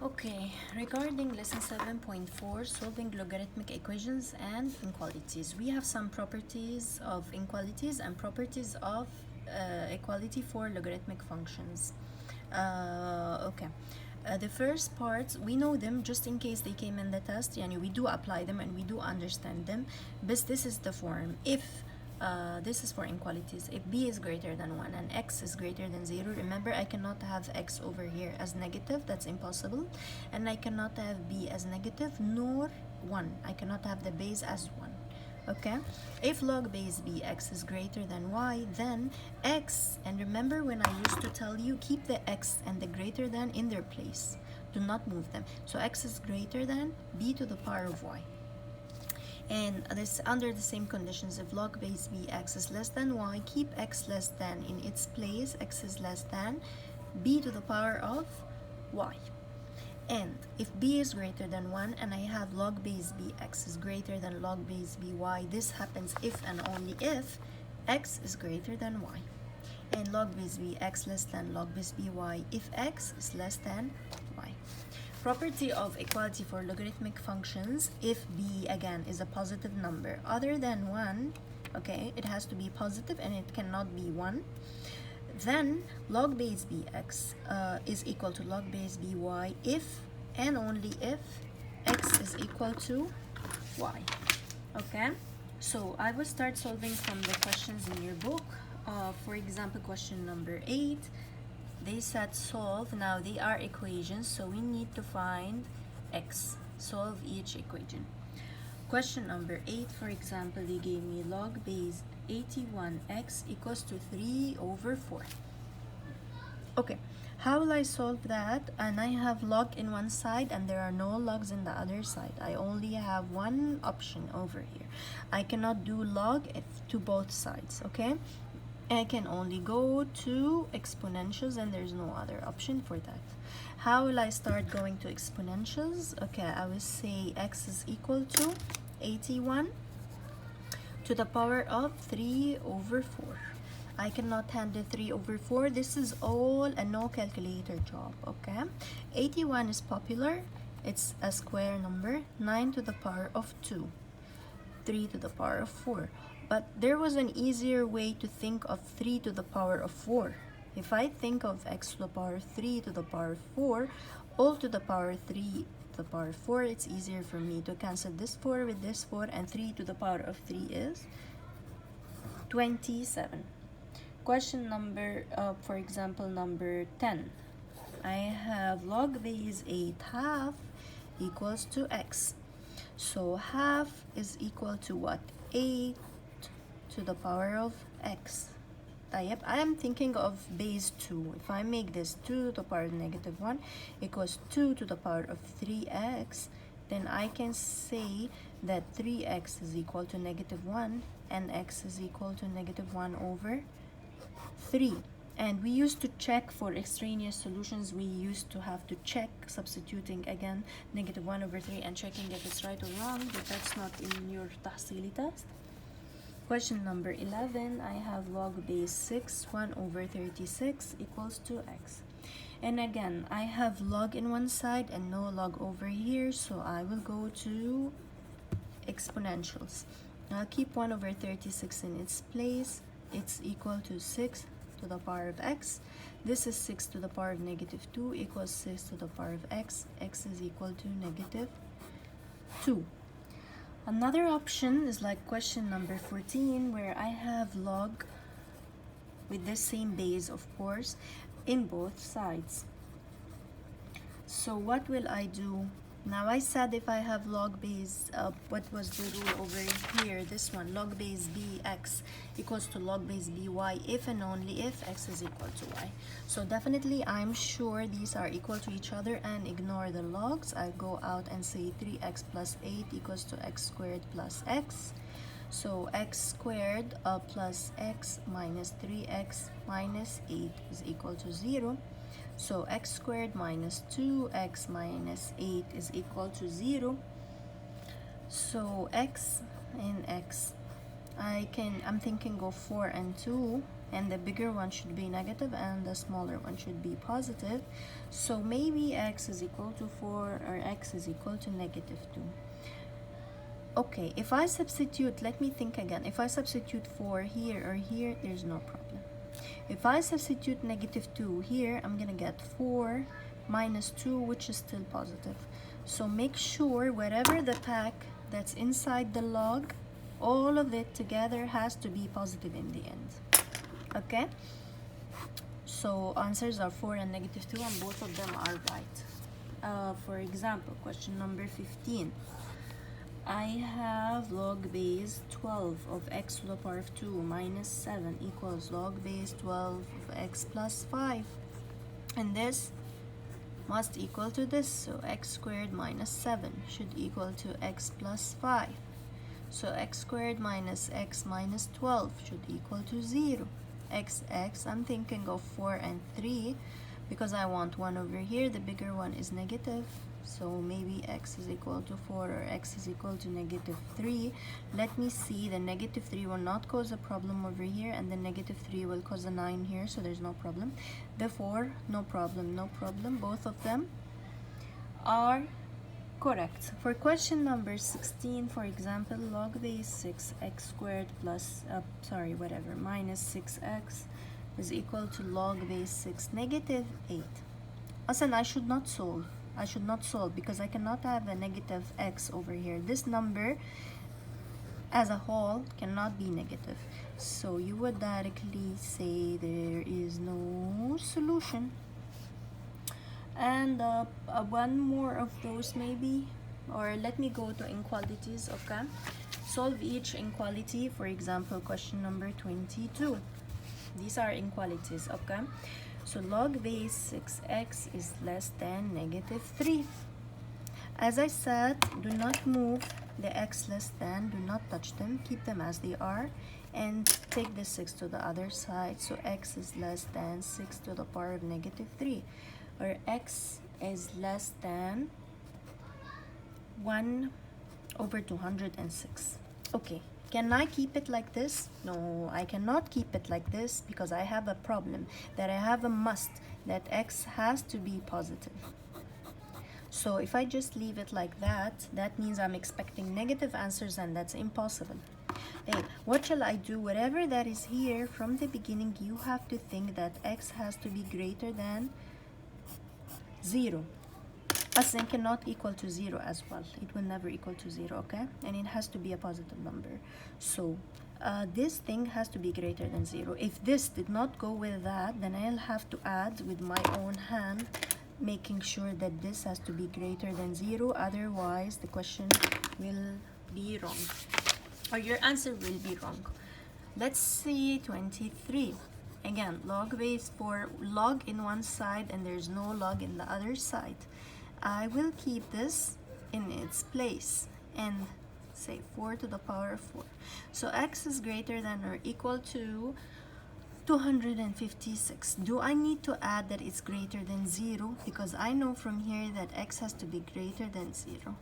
Okay, regarding lesson 7.4, solving logarithmic equations and inequalities, we have some properties of inequalities and properties of equality for logarithmic functions. Okay. The first parts, we know them just in case they came in the test. Yani we do apply them and we do understand them. But this is the form. If this is for inequalities. If b is greater than 1 and x is greater than 0, remember I cannot have x over here as negative, that's impossible. And I cannot have b as negative nor 1. I cannot have the base as 1. Okay, if log base b x is greater than y, then x, and remember when I used to tell you keep the x and the greater than in their place, do not move them. So x is greater than b to the power of y. And this under the same conditions, if log base b x is less than y, keep x less than in its place, x is less than b to the power of y. And if b is greater than 1 and I have log base bx is greater than log base by, this happens if and only if x is greater than y. And log base bx less than log base by if x is less than y. Property of equality for logarithmic functions, if b again is a positive number other than 1, okay, it has to be positive and it cannot be 1, then log base bx is equal to log base by if and only if x is equal to y. Okay, so I will start solving from the questions in your book. For example, question number 8, they said solve. Now they are equations, so we need to find x. Solve each equation. Question number 8, for example, they gave me log base 81x equals to 3/4. Okay, how will I solve that? And I have log in one side and there are no logs in the other side. I only have one option over here. I cannot do log to both sides, okay? I can only go to exponentials and there's no other option for that. How will I start going to exponentials? Okay, I will say x is equal to 81 to the power of 3/4. I cannot handle 3/4. This is all a no calculator job, okay? 81 is popular. It's a square number. 9 to the power of 2. 3 to the power of 4. But there was an easier way to think of 3 to the power of 4. If I think of x to the power 3 to the power 4, all to the power 3 to the power 4, it's easier for me to cancel this 4 with this 4, and 3 to the power of 3 is 27. Question number, for example, number 10. I have log base 8/2 equals to x. So half is equal to what? 8 to the power of x. I am thinking of base 2. If I make this 2 to the power of -1 equals 2 to the power of 3x, then I can say that 3x is equal to -1 and x is equal to -1/3. And we used to check for extraneous solutions. We used to have to check substituting again -1/3 and checking if it's right or wrong, but that's not in your tahsili test. Question number 11, I have log base 6, 1/36 equals to x. And again, I have log in one side and no log over here, so I will go to exponentials. I'll keep 1/36 in its place. It's equal to 6 to the power of x. This is 6 to the power of -2 equals 6 to the power of x. X is equal to -2. Another option is like question number 14, where I have log with the same base, of course, in both sides. So what will I do? Now I said if I have log base, what was the rule over here? This one, log base bx equals to log base by if and only if x is equal to y. So definitely I'm sure these are equal to each other and ignore the logs. I go out and say 3x plus 8 equals to x squared plus x. So x squared plus x minus 3x minus 8 is equal to 0. So x squared minus 2x minus 8 is equal to 0. So x and x, I'm thinking of 4 and 2, and the bigger one should be negative and the smaller one should be positive. So maybe x is equal to 4 or x is equal to negative 2. Okay, if I substitute, let me think again. If I substitute 4 here or here, there's no problem. If I substitute negative 2 here, I'm gonna get 4 minus 2, which is still positive. So make sure whatever the pack that's inside the log, all of it together has to be positive in the end. Okay? So answers are 4 and negative 2, and both of them are right. For example, question number 15. I have log base 12 of x to the power of 2 minus 7 equals log base 12 of x plus 5. And this must equal to this. So x squared minus 7 should equal to x plus 5. So x squared minus x minus 12 should equal to 0. X, I'm thinking of 4 and 3 because I want one over here. The bigger one is negative. So maybe x is equal to 4 or x is equal to negative 3. Let me see, the negative 3 will not cause a problem over here, and the negative 3 will cause a 9 here, so there's no problem. The 4, no problem, no problem. Both of them are correct. For question number 16, for example, log base 6 x squared plus, minus 6x is equal to log base 6 negative 8. Listen, I should not solve because I cannot have a negative x over here. This number as a whole cannot be negative. So you would directly say there is no solution. And one more of those maybe, or let me go to inequalities. Okay, solve each inequality. For example, question number 22. These are inequalities. Okay, so log base 6x is less than negative 3. As I said, do not move the x less than, do not touch them, keep them as they are, and take the 6 to the other side. So x is less than 6 to the power of negative 3, or x is less than 1 over 206. Okay, can I keep it like this? No, I cannot keep it like this because I have a problem, that I have a must, that x has to be positive. So if I just leave it like that, that means I'm expecting negative answers, and that's impossible. Hey, what shall I do? Whatever that is here from the beginning, you have to think that x has to be greater than 0. Ascent cannot equal to 0 as well. It will never equal to 0, okay? And it has to be a positive number. So this thing has to be greater than 0. If this did not go with that, then I'll have to add with my own hand, making sure that this has to be greater than 0. Otherwise, the question will be wrong, or your answer will be wrong. Let's see 23. Again, log base 4, log in one side and there's no log in the other side. I will keep this in its place and say 4 to the power of 4. So x is greater than or equal to 256. Do I need to add that it's greater than 0? Because I know from here that x has to be greater than 0.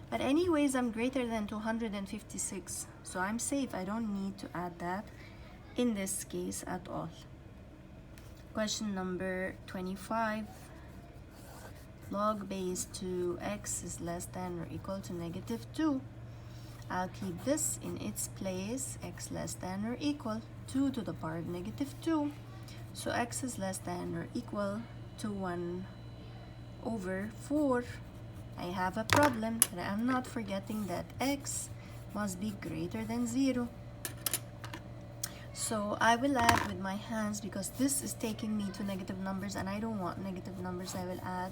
But anyways, I'm greater than 256. So I'm safe. I don't need to add that in this case at all. Question number 25. Log base 2x is less than or equal to negative 2. I'll keep this in its place, x less than or equal 2 to the power of negative 2. So x is less than or equal to 1 over 4. I have a problem, but I'm not forgetting that x must be greater than 0. So I will add with my hands because this is taking me to negative numbers and I don't want negative numbers. I will add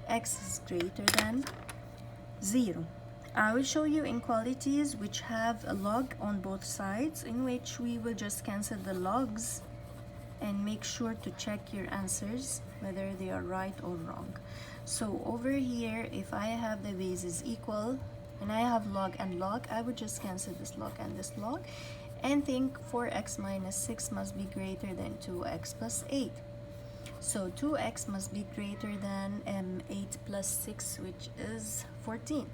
x is greater than 0. I will show you inequalities which have a log on both sides, in which we will just cancel the logs and make sure to check your answers whether they are right or wrong. So over here, if I have the bases equal and I have log and log, I would just cancel this log and this log and think 4x minus 6 must be greater than 2x plus 8. So 2x must be greater than 8 plus 6, which is 14.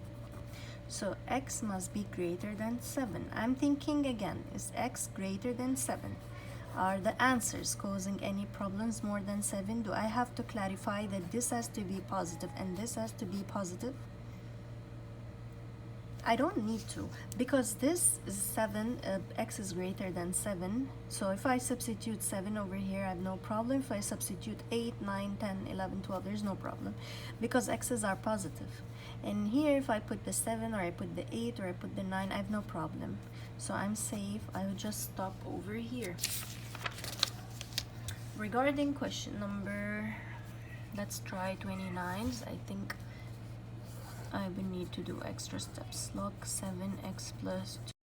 So x must be greater than 7. I'm thinking again, is x greater than 7? Are the answers causing any problems more than 7? Do I have to clarify that this has to be positive and this has to be positive? I don't need to, because this is 7, x is greater than 7. So if I substitute 7 over here, I have no problem. If I substitute 8, 9, 10, 11, 12, there's no problem, because x's are positive. And here, if I put the 7 or I put the 8 or I put the 9, I have no problem. So I'm safe. I will just stop over here. Regarding question number, let's try 29s. I think I will need to do extra steps. Log 7x plus 2.